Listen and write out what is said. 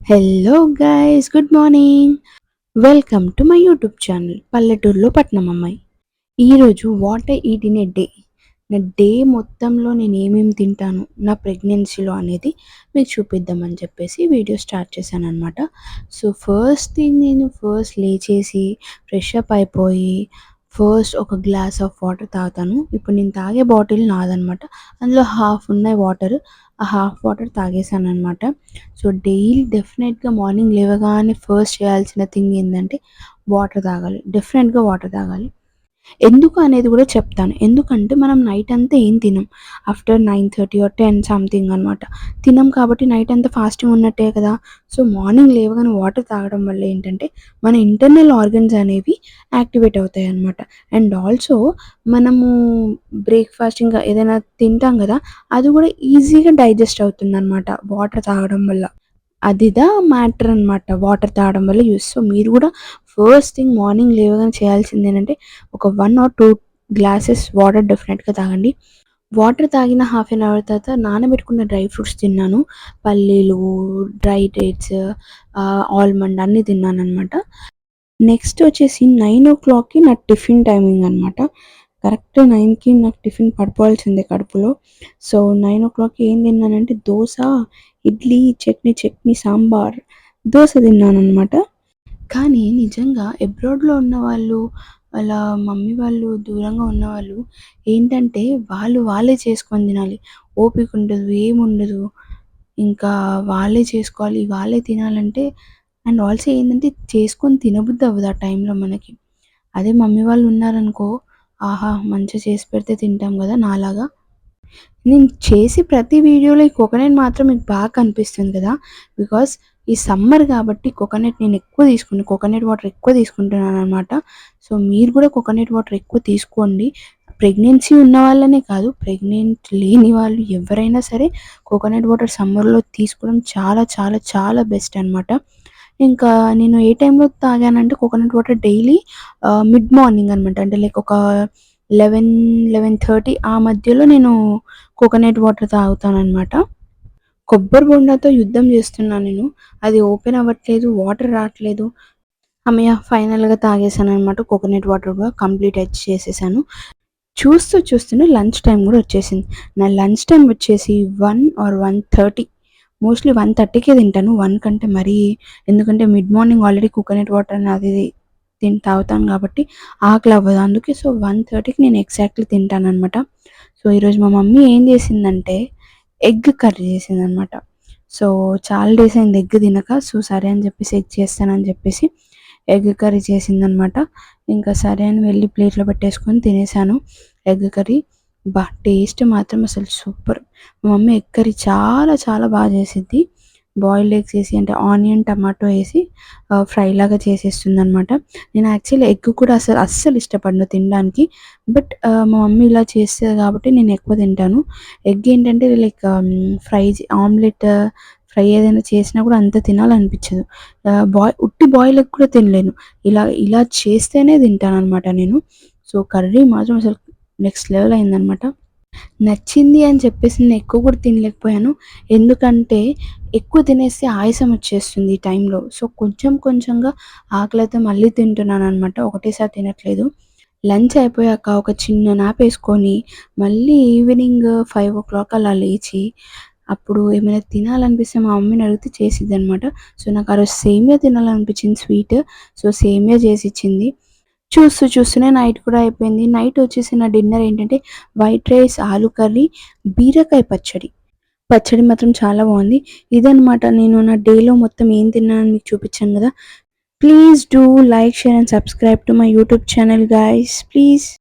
Hello guys, good morning. Welcome to my YouTube channel పల్లెటూరులో పట్నం అమ్మాయి. ఈరోజు what I eat in a day, నా డే మొత్తంలో నేను ఏమేమి తింటాను నా ప్రెగ్నెన్సీలో అనేది మీకు చూపిద్దామని చెప్పేసి వీడియో స్టార్ట్ చేశాను అనమాట. సో ఫస్ట్ థింగ్, నేను ఫస్ట్ లేచేసి ఫ్రెష్ అప్ అయిపోయి ఫస్ట్ ఒక గ్లాస్ ఆఫ్ వాటర్ తాగుతాను. ఇప్పుడు నేను తాగే బాటిల్ నాదనమాట, అందులో హాఫ్ ఉన్నాయి వాటర్. ఆ హాఫ్ వాటర్ తాగేసాను అనమాట. సో డైలీ డెఫినెట్గా మార్నింగ్ లేవగానే ఫస్ట్ చేయాల్సిన థింగ్ ఏంటంటే వాటర్ తాగాలి, డెఫినెట్గా వాటర్ తాగాలి. ఎందుకు అనేది కూడా చెప్తాను. ఎందుకంటే మనం నైట్ అంతా ఏం తినం, ఆఫ్టర్ 9:30 ఆర్ 10 సంథింగ్ అనమాట తినం, కాబట్టి నైట్ అంతా ఫాస్టింగ్ ఉన్నట్టే కదా. సో మార్నింగ్ లేవగానే వాటర్ తాగడం వల్ల ఏంటంటే మన ఇంటర్నల్ ఆర్గన్స్ అనేవి యాక్టివేట్ అవుతాయి అనమాట. అండ్ ఆల్సో మనము బ్రేక్ఫాస్ట్ ఇంకా ఏదైనా తింటాం కదా, అది కూడా ఈజీగా డైజెస్ట్ అవుతుంది అనమాట వాటర్ తాగడం వల్ల. అదిదా మ్యాటర్ అనమాట, వాటర్ తాగడం వల్ల యూస్. సో మీరు కూడా ఫస్ట్ థింగ్ మార్నింగ్ లేవగానే చేయాల్సింది ఏంటంటే ఒక 1 or 2 గ్లాసెస్ వాటర్ డెఫినెట్గా తాగండి. వాటర్ తాగిన హాఫ్ అన్ అవర్ తర్వాత నానబెట్టుకున్న డ్రై ఫ్రూట్స్ తిన్నాను. పల్లీలు, డ్రై డేట్స్, ఆల్మండ్ అన్నీ తిన్నాను అనమాట. నెక్స్ట్ వచ్చేసి 9 o'clockకి నా టిఫిన్ టైమింగ్ అనమాట. కరెక్ట్ 9కి నాకు టిఫిన్ పడిపోవాల్సిందే కడుపులో. సో 9 o'clockకి ఏం తిన్నానంటే దోశ, ఇడ్లీ, చట్నీ, సాంబార్, దోశ తిన్నానమాట. కానీ నిజంగా అబ్రాడ్‌లో ఉన్నవాళ్ళు, వాళ్ళ మమ్మీ వాళ్ళు దూరంగా ఉన్నవాళ్ళు ఏంటంటే వాళ్ళే చేసుకొని తినాలి. ఓపిక ఉండదు, ఏముండదు. ఇంకా వాళ్ళే చేసుకోవాలి, వాళ్ళే తినాలంటే అండ్ ఆల్సో ఏందంటే చేసుకొని తినబుద్ధి అవ్వదు ఆ టైంలో మనకి. అదే మమ్మీ వాళ్ళు ఉన్నారనుకో, ఆహా! మంచిగా చేసి పెడితే తింటాం కదా నాలాగా. నేను చేసి ప్రతి వీడియోలో ఈ కోకోనట్ మాత్రం మీకు బాగా కనిపిస్తుంది కదా! బికాజ్ ఈ సమ్మర్ కాబట్టి కోకోనట్ నేను ఎక్కువ కోకోనట్ వాటర్ ఎక్కువ తీసుకుంటున్నాననమాట. సో మీరు కూడా కోకోనట్ వాటర్ ఎక్కువ తీసుకోండి. ప్రెగ్నెన్సీ ఉన్న వాళ్ళనే కాదు, ప్రెగ్నెంట్ లేని వాళ్ళు ఎవరైనా సరే కోకోనట్ వాటర్ సమ్మర్‌లో తీసుకోవడం చాలా చాలా చాలా బెస్ట్ అనమాట. ఇంకా నేను ఏ టైంలో తాగానంటే coconut water daily mid morning అనమాట. అంటే లైక్ ఒక 11, 11:30 ఆ మధ్యలో నేను కోకోనట్ వాటర్ తాగుతాననమాట. కొబ్బరి బొండాతో యుద్ధం చేస్తున్నా నేను. అది ఓపెన్ అవ్వట్లేదు, వాటర్ రాట్లేదు. హమ్మయ్య! ఫైనల్‌గా తాగేసాననమాట. కోకోనట్ వాటర్ కూడా కంప్లీట్ చేసేసాను. చూస్తూనే లంచ్ టైమ్ కూడా వచ్చేసింది. నా లంచ్ టైమ్ వచ్చేసి 1 ఆర్ 1:30, మోస్ట్‌లీ 1:30కే తింటాను. 1 కంటే మరీ, ఎందుకంటే mid morning already coconut water అది ఇది తాగుతాను కాబట్టి ఆకలవ్వదు. అందుకే సో 1:30కి నేను ఎగ్జాక్ట్‌లీ తింటాననమాట. సో ఈరోజు మా మమ్మీ ఏం చేసిందంటే ఎగ్ కర్రీ చేసిందనమాట. సో చాలా డేస్ అయింది ఎగ్ తినక. సో సరే అని చెప్పేసి ఎగ్ చేస్తానని చెప్పేసి ఎగ్ కర్రీ చేసిందనమాట. ఇంకా సరే అని వెళ్ళి ప్లేట్‌లో పెట్టేసుకొని తినేసాను ఎగ్ కర్రీ. టేస్ట్ మాత్రం అసలు సూపర్. మా మమ్మీ ఎగ్ కర్రీ చాలా చాలా బాగా చేసిద్ది. బాయిల్డ్ ఎగ్స్ ఏసి, అంటే ఆనియన్, టమాటో ఏసి ఫ్రై లాగా చేసేస్తుందనమాట. నేను యాక్చువల్లీ ఎగ్ కూడా అస్సలు ఇష్టపడను తినడానికి. బట్ మా మమ్మీ ఇలా చేస్తది కాబట్టి నేను ఎక్కువ తింటాను. ఎగ్ ఏంటంటే లైక్ ఆమ్లెట్, ఫ్రై ఏదైనా చేసినా కూడా అంత తినాలనిపించదు. ఉట్టి బాయిల్ ఎగ్ కూడా తినలేను. ఇలా చేస్తేనే తింటాననమాట నేను. సో కర్రీ మాత్రం అసలు నెక్స్ట్ లెవెల్ అయిందనమాట. నచ్చింది అని చెప్పేసి నేను ఎక్కువ కూడా తినలేకపోయాను. ఎందుకంటే ఎక్కువ తినేస్తే ఆయాసం వచ్చేస్తుంది ఈ టైంలో. సో కొంచెం కొంచెంగా ఆకలైతే మళ్ళీ తింటున్నాననమాట. ఒకటేసారి తినట్లేదు. లంచ్ అయిపోయాక ఒక చిన్న న్యాప్ ఏసుకొని మళ్ళీ ఈవినింగ్ 5 o'clock అలా లేచి అప్పుడు ఏమైనా తినాలనిపిస్తే మా మమ్మీని అడిగితే చేసిద్దనమాట. సో నాకు ఆ రోజు సేమియా తినాలనిపించింది స్వీట్. సో సేమియా చేసిచ్చింది. చూస్తూనే నైట్ కూడా అయిపోయింది. నైట్ వచ్చేసి నా డిన్నర్ ఏంటంటే వైట్ రైస్, ఆలు కర్రీ, బీరకాయ పచ్చడి. పచ్చడి మాత్రం చాలా బాగుంది. ఇదనమాట నేను నా డేలో మొత్తం ఏం తిన్నానని మీకు చూపించాను కదా. Please do like, share and subscribe to my YouTube channel guys please.